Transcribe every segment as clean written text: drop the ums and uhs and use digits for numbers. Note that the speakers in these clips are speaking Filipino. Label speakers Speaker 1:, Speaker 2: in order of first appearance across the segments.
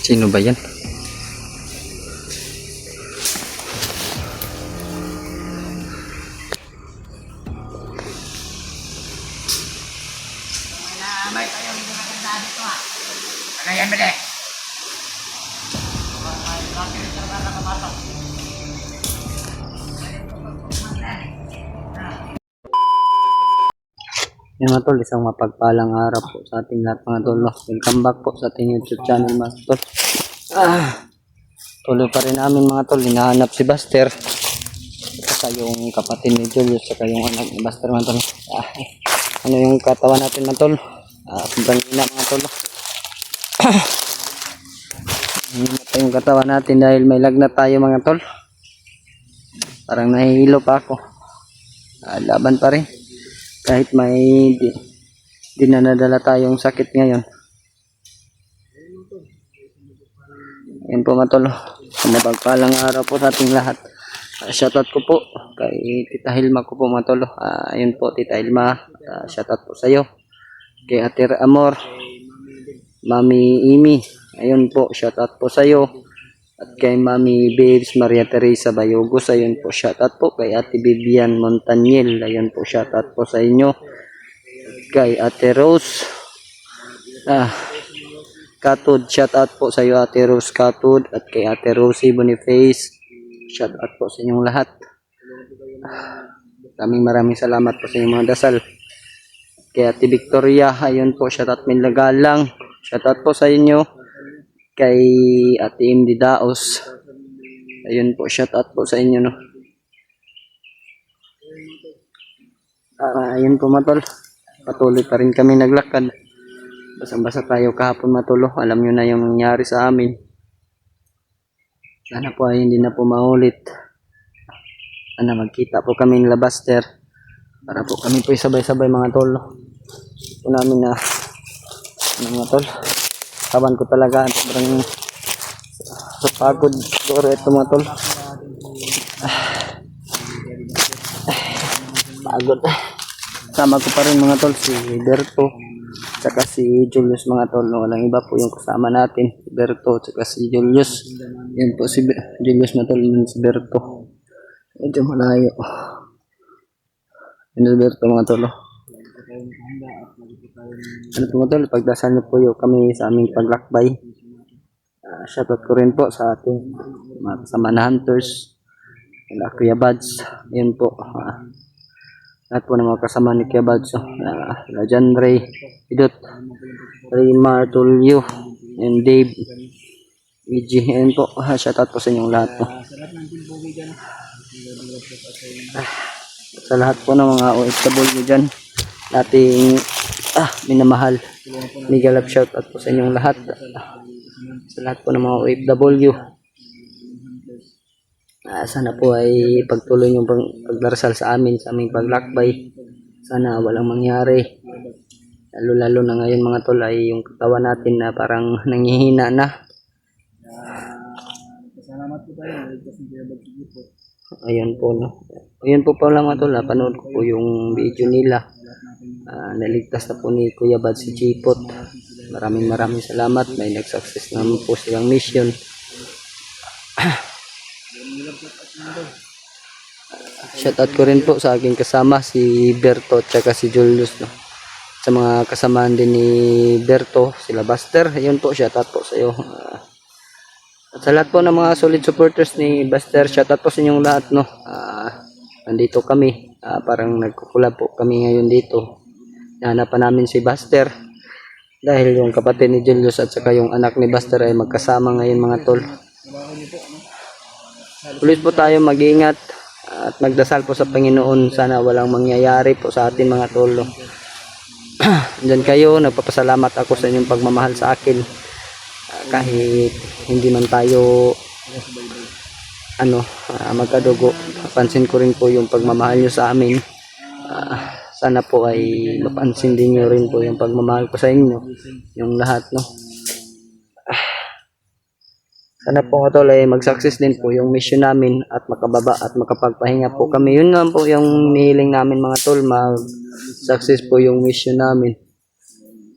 Speaker 1: Sino ba yan?
Speaker 2: May tayo dito na ganda dito ha. Ano yan bali?
Speaker 1: Yan mga tol, isang mapagpalang araw po sa ating lahat mga tol. Welcome back po sa ating YouTube channel mga tol. Tuloy pa rin namin mga tol, hinahanap si Buster. Saka yung kapatid ni Julius, saka yung anak ni Buster mga tol. Ano yung katawan natin mga tol? Sobrang hina mga tol. Hina pa yung katawan natin dahil may lagnat tayo mga tol. Parang nahihilo pa ako. Laban pa rin. Kahit may di na nadala tayong sakit ngayon. Yan po mga tol. Mapagpalang araw po sa ating lahat. Shoutout ko po kay Tita Hilma ko po mga tol. Ayun po Tita Hilma. Shoutout po sa iyo. Kay Ate Amor. Mami Imi. Ayun po. Shoutout po sa iyo. At kay Mami Babes Maria Teresa Bayogos, ayun po, shoutout po kay Ate Vivian Montaniel, ayun po, shoutout po sa inyo. At kay Ate Rose Katud, shoutout po sa iyo Ate Rose Katud. At kay Ate Rosie Boniface, shoutout po sa inyong lahat. Maraming salamat po sa inyong mga dasal. Kay Ate Victoria, ayun po, shoutout Minlagalang, shoutout po sa inyo. Kay Ate MD Daos, ayun po, shout out po sa inyo no. Ayun po matol, patuloy pa rin kami naglakad. Basang-basa tayo kahapon matolo, alam nyo na yung nangyari sa amin. Sana po ay hindi na po maulit. Sana magkita po kami ng Buster para po kami po sabay-sabay mga tolo. Po namin na mga tol. Kaban ko talaga, sobrang pagod siguro ito mga tol. Pagod. Sama ko pa rin mga tol si Berto tsaka si Julius mga tol. Walang iba po yung kasama natin, si Berto tsaka si Julius. Yan po si Julius mga tol, si Berto. Medyo malayo. Yan si Berto mga tol. Ano po mga tol, pagdasal niyo po yung kami sa aming paglakbay. Shoutout ko rin po sa ating mga kasama na hunters, Kuya Bads, yun po. Lahat po ng mga kasama ni Kuya Bads, John Ray, Idot, Raymar, Tulio, and Dave, EG, yun po. Shoutout po sa inyong lahat po. Sa lahat po ng mga OFW dyan, ating minamahal, mega love shoutout po sa inyong lahat. Sa lahat po ng mga OFW, sana po ay pagtuloy yung pagdarasal sa amin, sa aming paglakbay. Sana walang mangyari, lalo na ngayon mga tol ay yung katawan natin na parang nanghihina na. Ayun po no. Ayun po pala mga tol, panood ko po yung video nila. Naligtas na po ni Kuya Bad si Chipot. Maraming salamat. May nag-success naman po silang mission. Shoutout ko rin po sa aking kasama si Berto at saka si Julius no. Sa mga kasamaan din ni Berto, sila Buster, ayun po, shoutout po sa iyo. At sa lahat po ng mga solid supporters ni Buster, shoutout po sa inyong lahat no. Nandito kami, parang nagkukulab po kami ngayon dito. Nahanapan namin si Buster dahil yung kapatid ni Julius at saka yung anak ni Buster ay magkasama ngayon mga tol. Tuloy po tayo mag-iingat at magdasal po sa Panginoon, sana walang mangyayari po sa atin mga tol. Diyan kayo, nagpapasalamat ako sa inyong pagmamahal sa akin. Kahit hindi man tayo magkadugo, pansin ko rin po yung pagmamahal nyo sa amin. Sana po ay mapansin din nyo rin po yung pagmamahal ko sa inyo, yung lahat no. Sana po tol ay mag-success din po yung mission namin at makababa at makapagpahinga po kami. Yun nga po yung nihiling namin mga tol, mag-success po yung mission namin.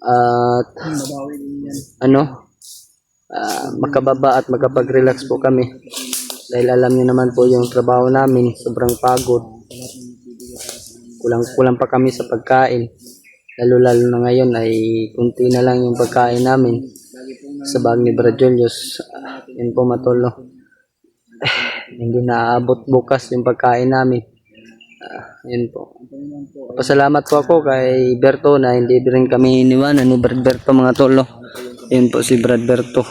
Speaker 1: At makababa at makapag-relax po kami. Dahil alam niyo naman po yung trabaho namin, sobrang pagod. Kulang pa kami sa pagkain. Lalo na ngayon ay kunti na lang yung pagkain namin sa bag ni Brad Julius. Yun po matolo. Hindi naaabot bukas yung pagkain namin. Yun po. Pasalamat po ako kay Berto na hindi rin kami iniwanan ni Brad Berto mga tolo. Yun po si Brad Berto.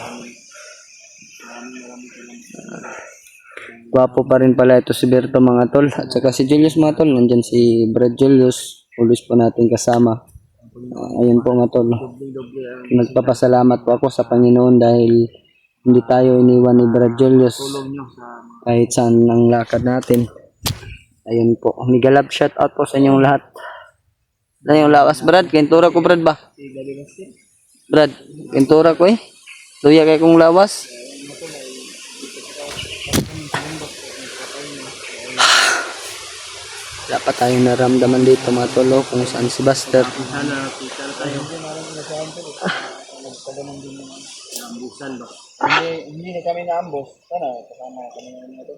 Speaker 1: Gwapo pa rin pala ito si Berto mga tol. At saka si Julius mga tol. Nandyan si Brad Julius. Ulis po natin kasama. Ayun po mga tol. Nagpapasalamat po ako sa Panginoon dahil hindi tayo iniwan ni Brad Julius. Kahit saan ang lakad natin. Ayun po. Mega love shout out po sa inyong lahat. Na yung lawas Brad. Kentura ko Brad ba? Brad. Kentura ko eh. Luya kay kong lawas. Dapat tayong naramdaman dito mga tolo kung saan si Buster.
Speaker 3: Sana kita tayo. Hindi na kami na-ambush. Sana kasama kami na ito.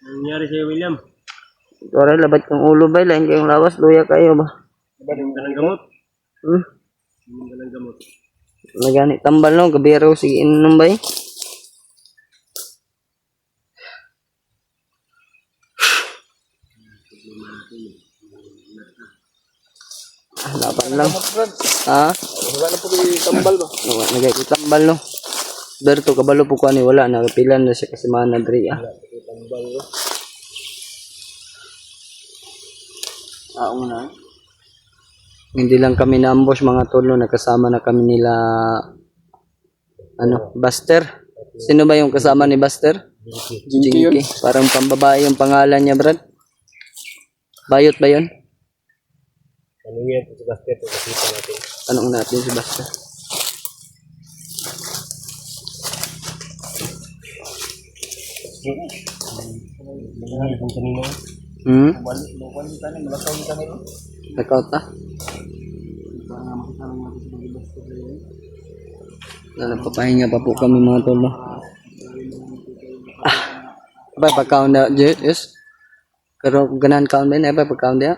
Speaker 3: Nangyari sa'yo, William?
Speaker 1: Ito labat yung ulo ba? Lain kayong lawas. Luya kayo ba?
Speaker 3: Inom ka ng gamot? Inom ka ng gamot.
Speaker 1: Nagani tambal no. Gabi raw. Sige inom ba eh? Laban lang. Ha?
Speaker 3: Wala na po kayo tambal ba?
Speaker 1: Nagay tambal no. Berto kabalo po ko ani wala na pilan na siya kasi mana diri ah.
Speaker 3: Tambal ba?
Speaker 1: Na. Hindi lang kami na-ambush mga tolo, nakasama na kami nila Buster. Sino ba yung kasama ni Buster? Jinky. Parang pambabae yung pangalan niya, Brad. Bayot ba yun?
Speaker 3: Ano yan? Si Basket, kasita natin.
Speaker 1: Tanong natin si Buster.
Speaker 3: Nangyari kung kanino.
Speaker 1: Balik ka na, malakaw ka na. Lakaw ta? Nagpapahinga pa po kami mga tolo. Abay, pagkaon na, yes? Pero ganahan kaon ba yun? Abay, pagkaon na.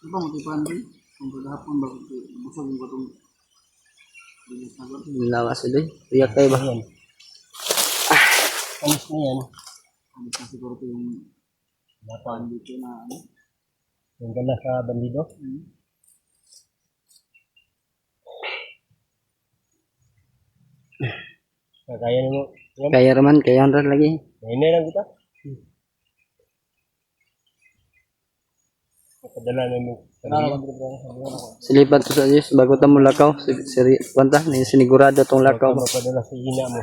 Speaker 3: Ito, matipan rin. Kung pagkahapon ba, busog yung batong.
Speaker 1: Lawas ito eh. Riyak kayo ba?
Speaker 3: Alis na yan. Alis na siguro ito yung lapan dito na ano. Yung ganda sa bandido. Kaya nyo.
Speaker 1: Kaya raman, kaya rin lagi.
Speaker 3: Ngayon lang kita. Napadala na mo.
Speaker 1: Silipat to sa Diyos, bago ta mo lakaw. Kwanta, sinigurado tong lakaw.
Speaker 3: Mapadala sa hina mo.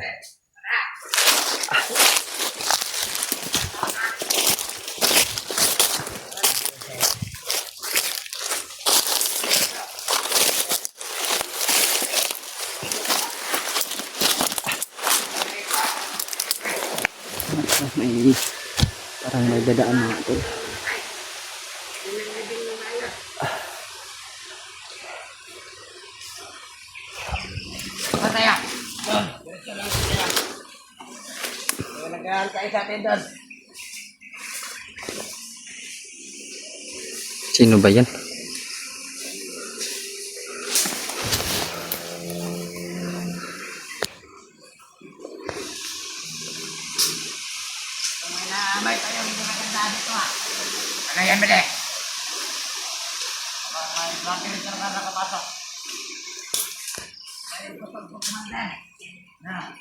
Speaker 1: Parang may dadaan mga ito.
Speaker 2: Pataya. Nagahan kayo sa atin doon.
Speaker 1: Sino ba yan?
Speaker 2: May tayo hindi maganda dito ha. Ano yan bili? May bakit ito na nakapasok? May pagpagpag na. Na.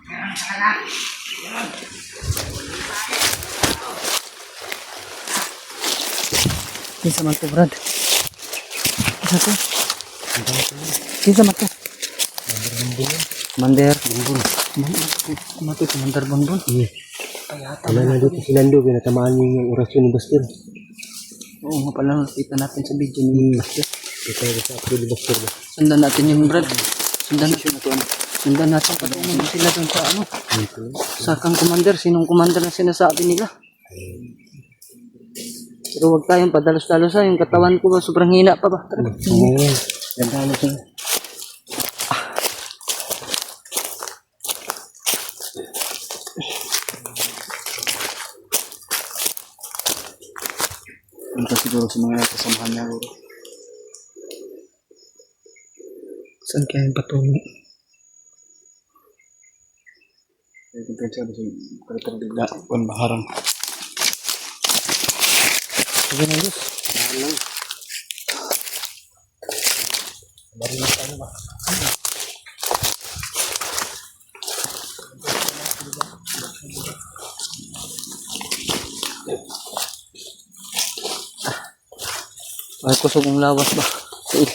Speaker 2: Meron sa kanak.
Speaker 1: Kinsa man to, Brad? Kinsa to? Kinsa man to? Mander Bunbun. Mato si Mander Bunbun.
Speaker 3: Wala na dito si Nando. Pinatamaan niyo yung orasyon ni Bastir.
Speaker 1: Oo nga pala, nakita natin sa video ni Buster.
Speaker 3: Ito yung sa upload ni Bastir.
Speaker 1: Sundan natin yung Brad. Sundan natin. Sundan natin. Patungan mo sila dun sa ano. Sa kang commander. Sinong commander na sinasabi nila? Pero huwag tayong padalos-dalos ha. Yung katawan ko ba sobrang hina pa ba? Tara.
Speaker 3: Oo. Ganda na siya. siguro sa mga kasamahan niya siguro.
Speaker 1: Saan kaya yung patungo?
Speaker 3: Kaya kung pensa ba siya kalitan bigla kung maharang.
Speaker 1: Sige na, Diyos.
Speaker 3: Marinig ka ano ba?
Speaker 1: Ay, kusog ang lawas ba? Sige.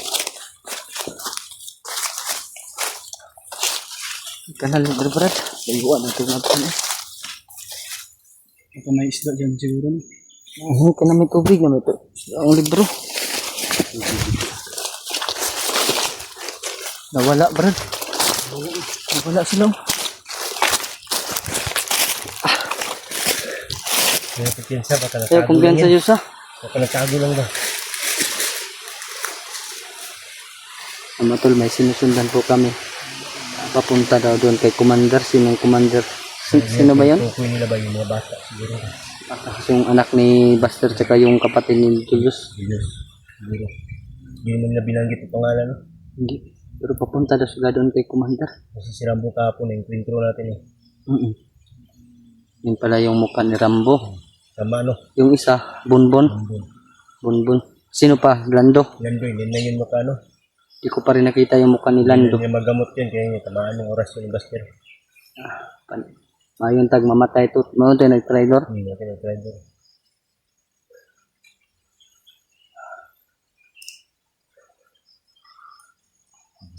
Speaker 1: Kanal ni Brad. Layuan natin natin eh.
Speaker 3: Baka may isda dyan siguro. No?
Speaker 1: Ka na may tubig na may ang libro. Nawala, Brad. Nawala sila.
Speaker 3: Kaya kumpiyansa baka natago
Speaker 1: Kaya kumpiyansa
Speaker 3: lang yan.
Speaker 1: Diyos ha.
Speaker 3: Baka natago lang ba?
Speaker 1: Mga tol, may sinusundan po kami. Papunta daw doon kay Commander. Sinong Commander? Sino ba yan?
Speaker 3: Tukoy nila ba yung mga bata siguro?
Speaker 1: Yung anak ni Buster tsaka yung kapatid ni Julius.
Speaker 3: Siguro. Hindi mo nila binanggit ang pangalan, no?
Speaker 1: Hindi. Pero papunta daw sila doon kay Commander.
Speaker 3: Kasi si Rambo kahapon, yung intro natin eh.
Speaker 1: Yun pala yung mukha ni Rambo.
Speaker 3: Tama, no?
Speaker 1: Yung isa, Bonbon. Bonbon. Sino pa? Lando.
Speaker 3: Lando, hindi na yun mukha, no?
Speaker 1: Di ko pa rin nakita yung mukha ni Lando.
Speaker 3: Hindi magamot yun, kaya yung tamaan ng oras yung Buster.
Speaker 1: Mayon tag mamatay to. Mayon tayo nag-trailer.
Speaker 3: Hindi natin nag-try doon.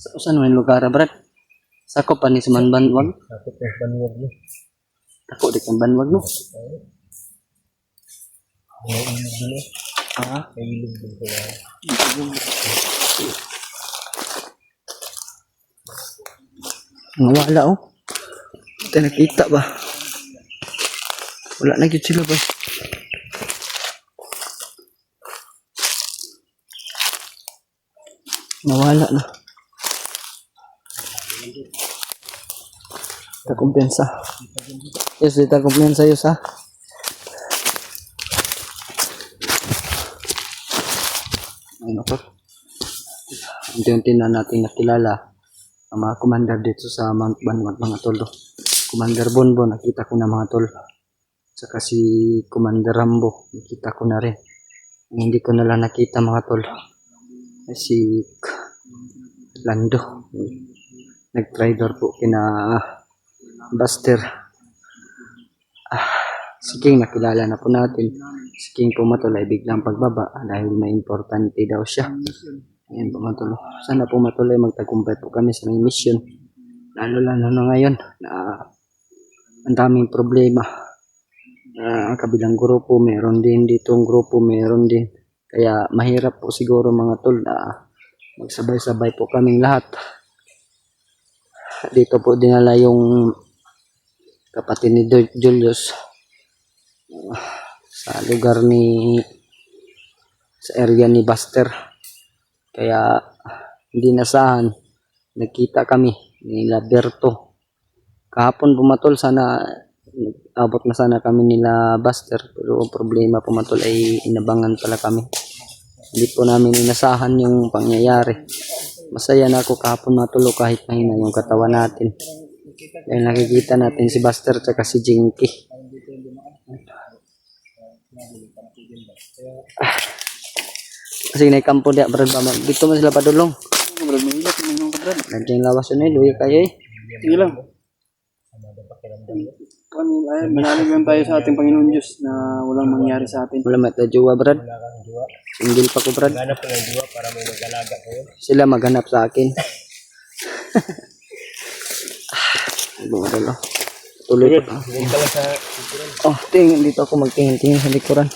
Speaker 1: Saan man lugar, Brad? Sako pa ni sa Banwag.
Speaker 3: Sakot yung panuwag, no?
Speaker 1: Ako di kang Banwag, no?
Speaker 3: May ilog doon, eh.
Speaker 1: Ah,
Speaker 3: May ilog doon ko lang.
Speaker 1: nawala oh. Ito nakita ba? Wala na yun sila ba? Nawala na. Takumpensa. Yes, di takumpensa yun sa. Ano ko? Unti-unti na natin nakilala ang mga commander dito sa Mount Banwag, mga tolo. Commander Bonbon, nakita ko na mga tol. Saka si Commander Rambo, nakita ko na rin. Hindi ko na lang nakita mga tol. Si Lando, nag-driver po kina Buster. Si King, nakilala na po natin. Si King po mga tol ay biglang pagbaba dahil may importante daw siya. Ayan po mga tol. Sana po matuloy magtagumpay po kami sa may mission. Lalo na ngayon na ang daming problema. Ang kabilang grupo meron din, ditong grupo meron din. Kaya mahirap po siguro mga tol na magsabay-sabay po kaming lahat. Dito po dinala yung kapatid ni Julius sa lugar sa area ni Buster. Kaya hindi nasahan, nagkita kami ni Berto. Kahapon pumatol, sana abot na sana kami nila Buster, pero ang problema pumatol ay inabangan pala kami. Hindi po namin inasahan yung pangyayari. Masaya na ako kahapon matulog kahit mahina yung katawan natin. Dahil nakikita natin si Buster at si Jinky. Kasi naikampo dia Brad ba? Dito man sila padulong.
Speaker 3: Brad, may ilap, may nung Brad.
Speaker 1: Nandiyan lawas yun eh, luya kayo eh.
Speaker 3: Sige lang. Manalig lang tayo sa ating Panginoon Diyos na walang mangyari sa atin.
Speaker 1: Wala matajuwa Brad. Single pa ko Brad.
Speaker 3: Maghanap ko ng diwa para may mag-alaga ko.
Speaker 1: Sila maghanap sa akin. Tuloy pa.
Speaker 3: Sige ka lang sa
Speaker 1: Oh, tingin dito ako magtingin-tingin sa likuran.